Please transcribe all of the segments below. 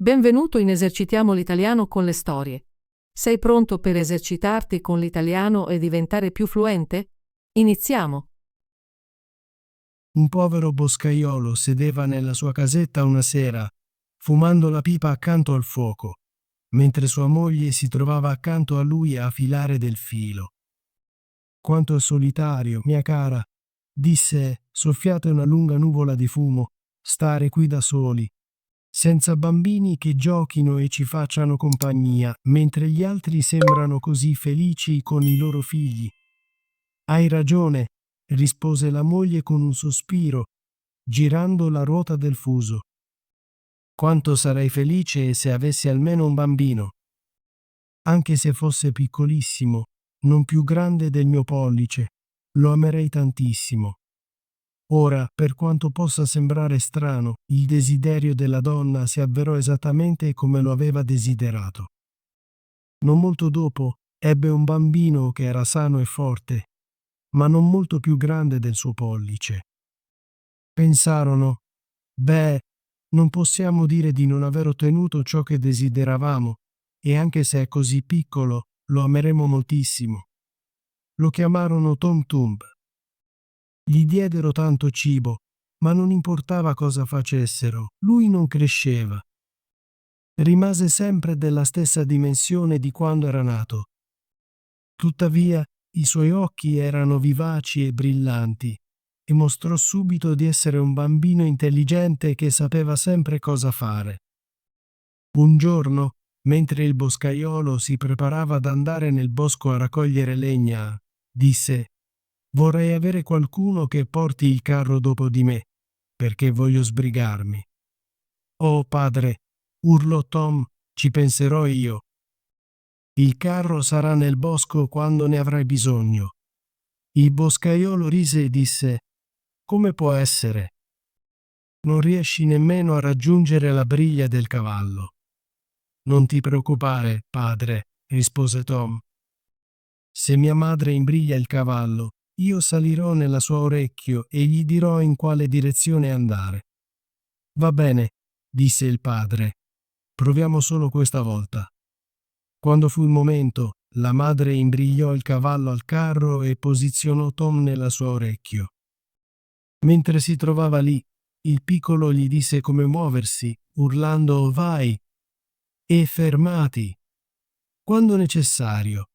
Benvenuto in Esercitiamo l'italiano con le storie. Sei pronto per esercitarti con l'italiano e diventare più fluente? Iniziamo! Un povero boscaiolo sedeva nella sua casetta una sera, fumando la pipa accanto al fuoco, mentre sua moglie si trovava accanto a lui a filare del filo. «Quanto è solitario, mia cara», disse, soffiate una lunga nuvola di fumo, «stare qui da soli, senza bambini che giochino e ci facciano compagnia, mentre gli altri sembrano così felici con i loro figli». «Hai ragione», rispose la moglie con un sospiro, girando la ruota del fuso. «Quanto sarei felice se avessi almeno un bambino, anche se fosse piccolissimo, non più grande del mio pollice, lo amerei tantissimo». Ora, per quanto possa sembrare strano, il desiderio della donna si avverò esattamente come lo aveva desiderato. Non molto dopo, ebbe un bambino che era sano e forte, ma non molto più grande del suo pollice. Pensarono, beh, non possiamo dire di non aver ottenuto ciò che desideravamo, e anche se è così piccolo, lo ameremo moltissimo. Lo chiamarono Tom Thumb. Gli diedero tanto cibo, ma non importava cosa facessero, lui non cresceva. Rimase sempre della stessa dimensione di quando era nato. Tuttavia, i suoi occhi erano vivaci e brillanti, e mostrò subito di essere un bambino intelligente che sapeva sempre cosa fare. Un giorno, mentre il boscaiolo si preparava ad andare nel bosco a raccogliere legna, disse: «Vorrei avere qualcuno che porti il carro dopo di me, perché voglio sbrigarmi». «Oh, padre», urlò Tom, «ci penserò io. Il carro sarà nel bosco quando ne avrai bisogno». Il boscaiolo rise e disse: «Come può essere? Non riesci nemmeno a raggiungere la briglia del cavallo». «Non ti preoccupare, padre», rispose Tom. «Se mia madre imbriglia il cavallo, io salirò nella sua orecchio e gli dirò in quale direzione andare». «Va bene», disse il padre, «proviamo solo questa volta». Quando fu il momento, la madre imbrigliò il cavallo al carro e posizionò Tom nella sua orecchio. Mentre si trovava lì, il piccolo gli disse come muoversi, urlando «Vai!» e «Fermati!» quando necessario.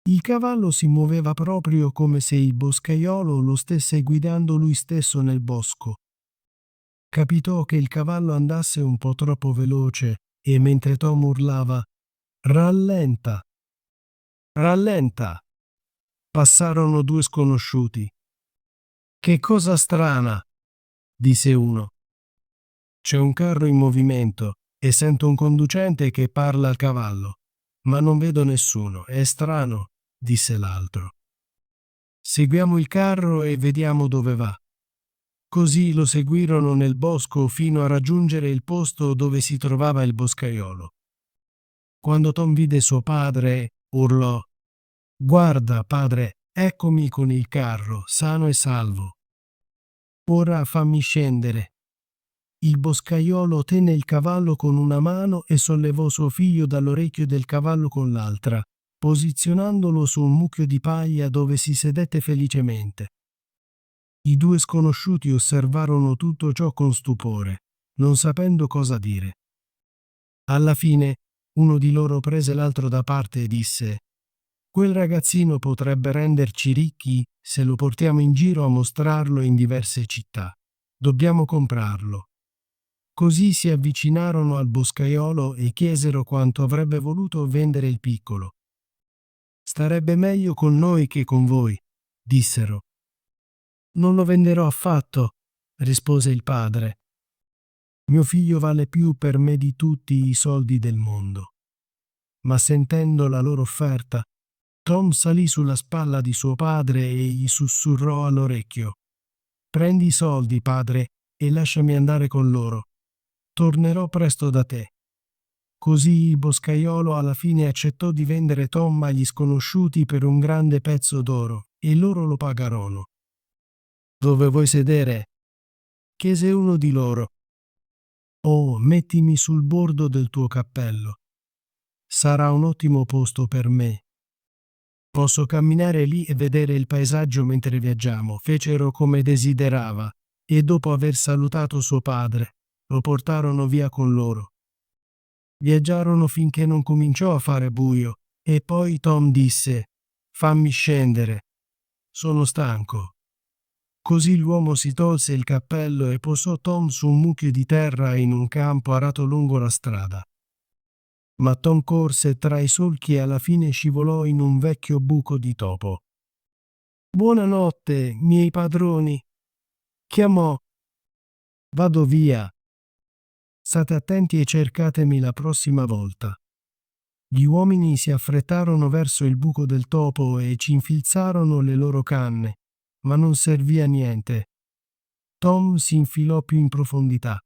Il cavallo si muoveva proprio come se il boscaiolo lo stesse guidando lui stesso nel bosco. Capitò che il cavallo andasse un po' troppo veloce e mentre Tom urlava «Rallenta! Rallenta!» passarono due sconosciuti. «Che cosa strana!» disse uno. «C'è un carro in movimento e sento un conducente che parla al cavallo, ma non vedo nessuno, è strano», disse l'altro. «Seguiamo il carro e vediamo dove va». Così lo seguirono nel bosco fino a raggiungere il posto dove si trovava il boscaiolo. Quando Tom vide suo padre, urlò: «Guarda, padre, eccomi con il carro, sano e salvo. Ora fammi scendere». Il boscaiolo tenne il cavallo con una mano e sollevò suo figlio dall'orecchio del cavallo con l'altra, posizionandolo su un mucchio di paglia dove si sedette felicemente. I due sconosciuti osservarono tutto ciò con stupore, non sapendo cosa dire. Alla fine, uno di loro prese l'altro da parte e disse: «Quel ragazzino potrebbe renderci ricchi se lo portiamo in giro a mostrarlo in diverse città. Dobbiamo comprarlo». Così si avvicinarono al boscaiolo e chiesero quanto avrebbe voluto vendere il piccolo. «Starebbe meglio con noi che con voi», dissero. «Non lo venderò affatto», rispose il padre. «Mio figlio vale più per me di tutti i soldi del mondo». Ma sentendo la loro offerta, Tom salì sulla spalla di suo padre e gli sussurrò all'orecchio: «Prendi i soldi, padre, e lasciami andare con loro. Tornerò presto da te». Così il boscaiolo alla fine accettò di vendere Tom agli sconosciuti per un grande pezzo d'oro, e loro lo pagarono. «Dove vuoi sedere?» chiese uno di loro. Oh, mettimi sul bordo del tuo cappello. Sarà un ottimo posto per me. Posso camminare lì e vedere il paesaggio mentre viaggiamo. Fecero come desiderava, e dopo aver salutato suo padre, lo portarono via con loro. Viaggiarono finché non cominciò a fare buio, e poi Tom disse: «Fammi scendere. Sono stanco». Così l'uomo si tolse il cappello e posò Tom su un mucchio di terra in un campo arato lungo la strada. Ma Tom corse tra i solchi e alla fine scivolò in un vecchio buco di topo. «Buonanotte, miei padroni», chiamò. «Vado via. State attenti e cercatemi la prossima volta». Gli uomini si affrettarono verso il buco del topo e ci infilzarono le loro canne, ma non servì a niente. Tom si infilò più in profondità.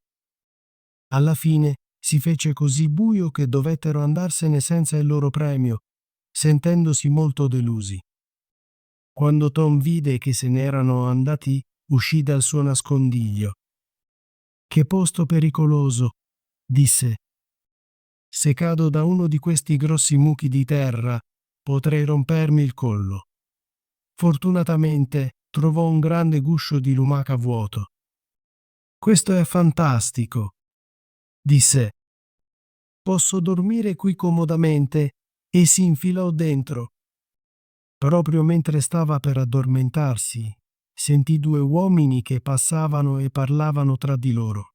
Alla fine si fece così buio che dovettero andarsene senza il loro premio, sentendosi molto delusi. Quando Tom vide che se n'erano andati, uscì dal suo nascondiglio. «Che posto pericoloso», disse. «Se cado da uno di questi grossi mucchi di terra, potrei rompermi il collo». Fortunatamente trovò un grande guscio di lumaca vuoto. «Questo è fantastico», disse. «Posso dormire qui comodamente», e si infilò dentro. Proprio mentre stava per addormentarsi, sentì due uomini che passavano e parlavano tra di loro.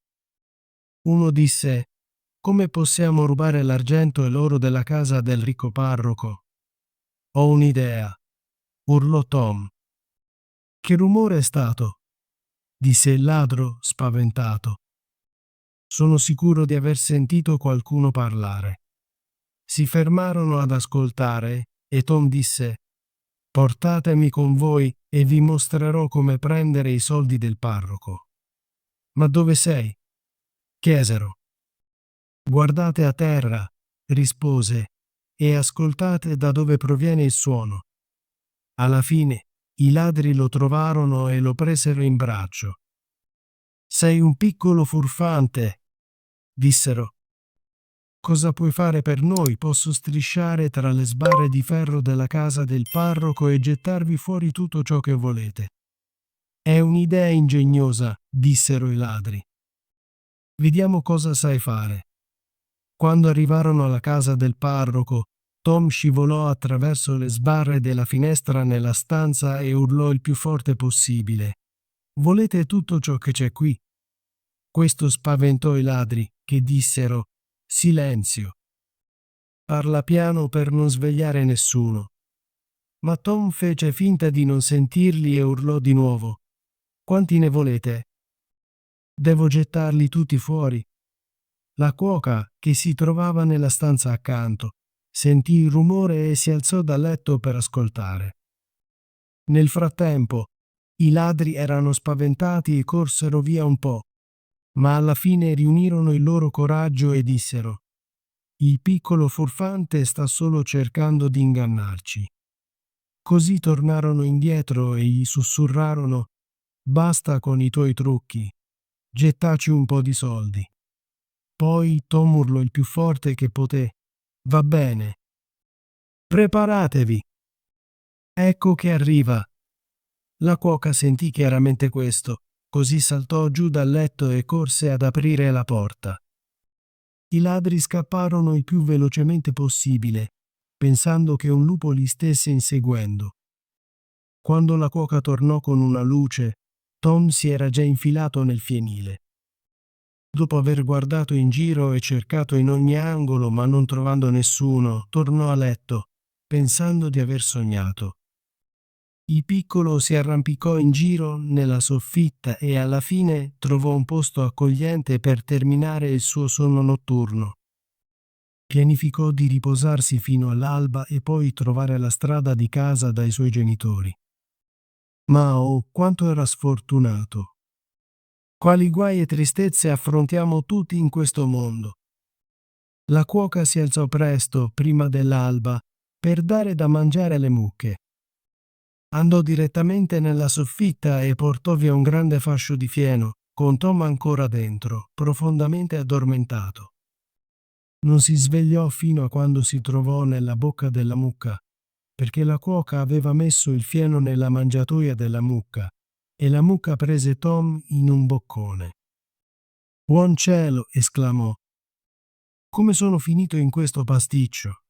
Uno disse: «Come possiamo rubare l'argento e l'oro della casa del ricco parroco?» «Ho un'idea», urlò Tom. «Che rumore è stato?» disse il ladro, spaventato. «Sono sicuro di aver sentito qualcuno parlare». Si fermarono ad ascoltare e Tom disse: «Portatemi con voi e vi mostrerò come prendere i soldi del parroco». «Ma dove sei?» chiesero. «Guardate a terra», rispose, «e ascoltate da dove proviene il suono». Alla fine i ladri lo trovarono e lo presero in braccio. «Sei un piccolo furfante», dissero. «Cosa puoi fare per noi? Posso strisciare tra le sbarre di ferro della casa del parroco e gettarvi fuori tutto ciò che volete». «È un'idea ingegnosa», dissero i ladri. «Vediamo cosa sai fare». Quando arrivarono alla casa del parroco, Tom scivolò attraverso le sbarre della finestra nella stanza e urlò il più forte possibile: «Volete tutto ciò che c'è qui?» Questo spaventò i ladri, che dissero: «Silenzio. Parla piano per non svegliare nessuno». Ma Tom fece finta di non sentirli e urlò di nuovo: «Quanti ne volete?» «Devo gettarli tutti fuori». La cuoca, che si trovava nella stanza accanto, sentì il rumore e si alzò dal letto per ascoltare. Nel frattempo, i ladri erano spaventati e corsero via un po', ma alla fine riunirono il loro coraggio e dissero: «Il piccolo furfante sta solo cercando di ingannarci». Così tornarono indietro e gli sussurrarono: «Basta con i tuoi trucchi, gettaci un po' di soldi». Poi Tom urlò il più forte che poté: «Va bene. Preparatevi. Ecco che arriva». La cuoca sentì chiaramente questo, così saltò giù dal letto e corse ad aprire la porta. I ladri scapparono il più velocemente possibile, pensando che un lupo li stesse inseguendo. Quando la cuoca tornò con una luce, Tom si era già infilato nel fienile. Dopo aver guardato in giro e cercato in ogni angolo ma non trovando nessuno, tornò a letto, pensando di aver sognato. Il piccolo si arrampicò in giro nella soffitta e alla fine trovò un posto accogliente per terminare il suo sonno notturno. Pianificò di riposarsi fino all'alba e poi trovare la strada di casa dai suoi genitori. Ma oh, quanto era sfortunato! Quali guai e tristezze affrontiamo tutti in questo mondo. La cuoca si alzò presto, prima dell'alba, per dare da mangiare alle mucche. Andò direttamente nella soffitta e portò via un grande fascio di fieno, con Tom ancora dentro, profondamente addormentato. Non si svegliò fino a quando si trovò nella bocca della mucca, perché la cuoca aveva messo il fieno nella mangiatoia della mucca, e la mucca prese Tom in un boccone. «Buon cielo!» esclamò. «Come sono finito in questo pasticcio?»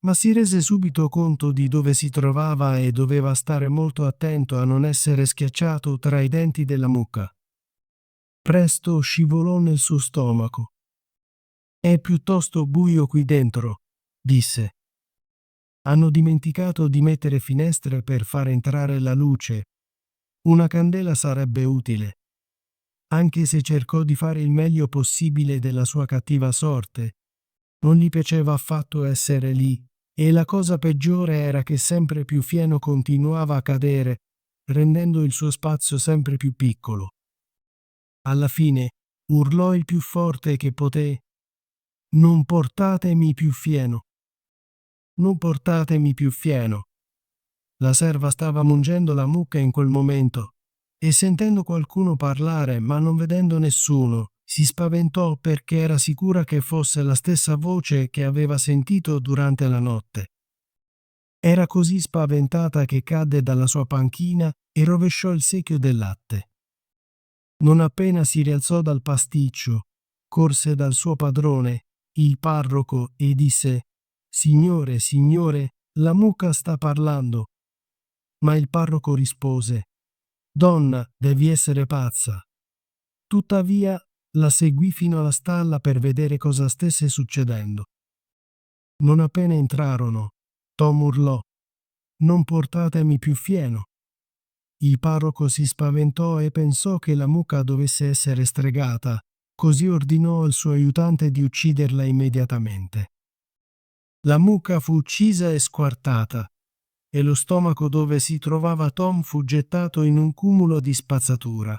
Ma si rese subito conto di dove si trovava e doveva stare molto attento a non essere schiacciato tra i denti della mucca. Presto scivolò nel suo stomaco. «È piuttosto buio qui dentro», disse. «Hanno dimenticato di mettere finestre per far entrare la luce. Una candela sarebbe utile». Anche se cercò di fare il meglio possibile della sua cattiva sorte, non gli piaceva affatto essere lì, e la cosa peggiore era che sempre più fieno continuava a cadere, rendendo il suo spazio sempre più piccolo. Alla fine urlò il più forte che poté: «Non portatemi più fieno! Non portatemi più fieno!» La serva stava mungendo la mucca in quel momento, e sentendo qualcuno parlare ma non vedendo nessuno, si spaventò perché era sicura che fosse la stessa voce che aveva sentito durante la notte. Era così spaventata che cadde dalla sua panchina e rovesciò il secchio del latte. Non appena si rialzò dal pasticcio, corse dal suo padrone, il parroco, e disse: «Signore, signore, la mucca sta parlando». Ma il parroco rispose: «Donna, devi essere pazza». Tuttavia la seguì fino alla stalla per vedere cosa stesse succedendo. Non appena entrarono, Tom urlò: «Non portatemi più fieno». Il parroco si spaventò e pensò che la mucca dovesse essere stregata, così ordinò al suo aiutante di ucciderla immediatamente. La mucca fu uccisa e squartata, e lo stomaco dove si trovava Tom fu gettato in un cumulo di spazzatura.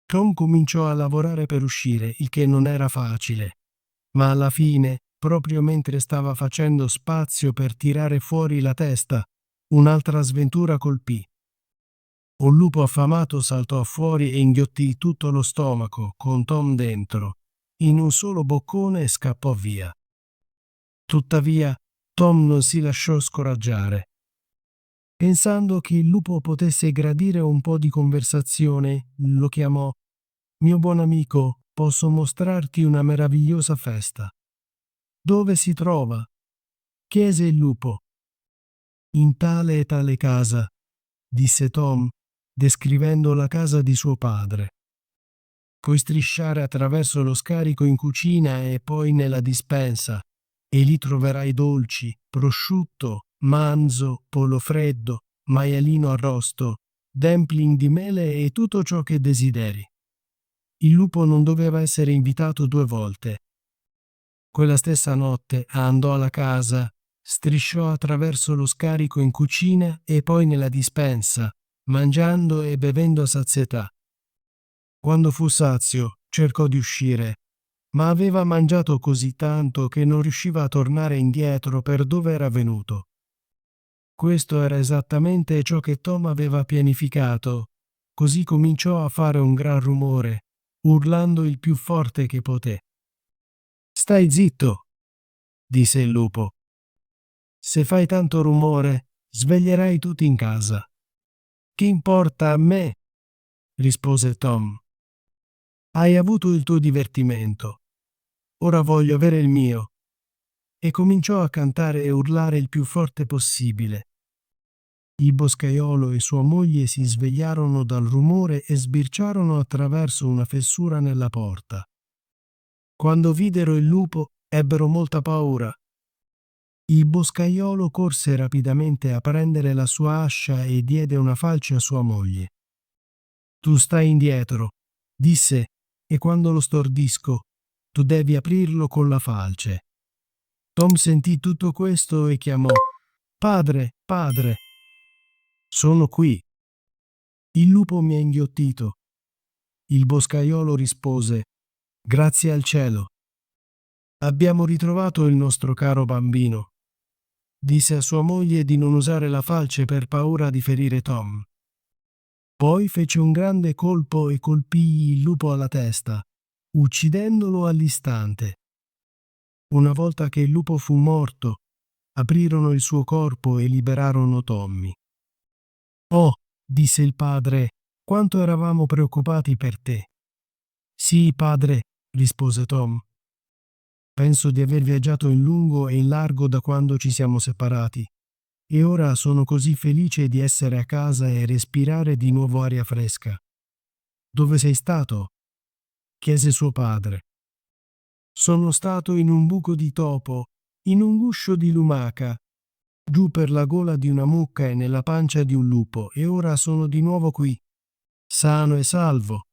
Tom cominciò a lavorare per uscire, il che non era facile, ma alla fine, proprio mentre stava facendo spazio per tirare fuori la testa, un'altra sventura colpì. Un lupo affamato saltò fuori e inghiottì tutto lo stomaco, con Tom dentro, in un solo boccone, e scappò via. Tuttavia, Tom non si lasciò scoraggiare. Pensando che il lupo potesse gradire un po' di conversazione, lo chiamò: «Mio buon amico, posso mostrarti una meravigliosa festa». «Dove si trova?» chiese il lupo. «In tale e tale casa», disse Tom, descrivendo la casa di suo padre. «Puoi strisciare attraverso lo scarico in cucina e poi nella dispensa, e lì troverai dolci, prosciutto, manzo, pollo freddo, maialino arrosto, dumpling di mele e tutto ciò che desideri». Il lupo non doveva essere invitato 2 volte. Quella stessa notte andò alla casa, strisciò attraverso lo scarico in cucina e poi nella dispensa, mangiando e bevendo a sazietà. Quando fu sazio, cercò di uscire, ma aveva mangiato così tanto che non riusciva a tornare indietro per dove era venuto. Questo era esattamente ciò che Tom aveva pianificato, così cominciò a fare un gran rumore, urlando il più forte che poté. «Stai zitto», disse il lupo. «Se fai tanto rumore, sveglierai tutti in casa». «Che importa a me?» rispose Tom. «Hai avuto il tuo divertimento. Ora voglio avere il mio». E cominciò a cantare e urlare il più forte possibile. Il boscaiolo e sua moglie si svegliarono dal rumore e sbirciarono attraverso una fessura nella porta. Quando videro il lupo, ebbero molta paura. Il boscaiolo corse rapidamente a prendere la sua ascia e diede una falce a sua moglie. «Tu stai indietro», disse, «e quando lo stordisco, tu devi aprirlo con la falce». Tom sentì tutto questo e chiamò: «Padre, padre!» «Sono qui». «Il lupo mi ha inghiottito». Il boscaiolo rispose: «Grazie al cielo. Abbiamo ritrovato il nostro caro bambino». Disse a sua moglie di non usare la falce per paura di ferire Tom. Poi fece un grande colpo e colpì il lupo alla testa, uccidendolo all'istante. Una volta che il lupo fu morto, aprirono il suo corpo e liberarono Tommy. «Oh», disse il padre, «quanto eravamo preoccupati per te». «Sì, padre», rispose Tom. «Penso di aver viaggiato in lungo e in largo da quando ci siamo separati, e ora sono così felice di essere a casa e respirare di nuovo aria fresca». «Dove sei stato?» chiese suo padre. «Sono stato in un buco di topo, in un guscio di lumaca, giù per la gola di una mucca e nella pancia di un lupo, e ora sono di nuovo qui, sano e salvo».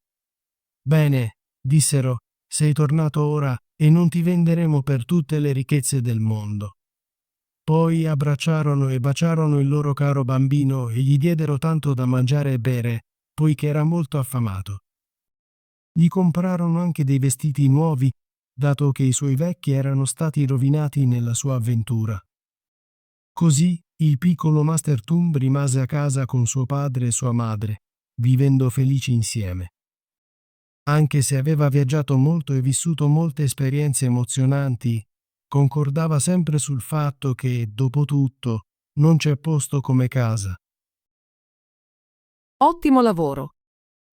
«Bene», dissero, «sei tornato ora e non ti venderemo per tutte le ricchezze del mondo». Poi abbracciarono e baciarono il loro caro bambino e gli diedero tanto da mangiare e bere, poiché era molto affamato. Gli comprarono anche dei vestiti nuovi, dato che i suoi vecchi erano stati rovinati nella sua avventura. Così il piccolo Master Tum rimase a casa con suo padre e sua madre, vivendo felici insieme. Anche se aveva viaggiato molto e vissuto molte esperienze emozionanti, concordava sempre sul fatto che, dopo tutto, non c'è posto come casa. Ottimo lavoro!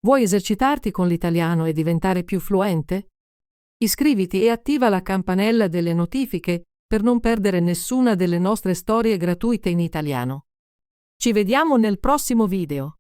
Vuoi esercitarti con l'italiano e diventare più fluente? Iscriviti e attiva la campanella delle notifiche per non perdere nessuna delle nostre storie gratuite in italiano. Ci vediamo nel prossimo video!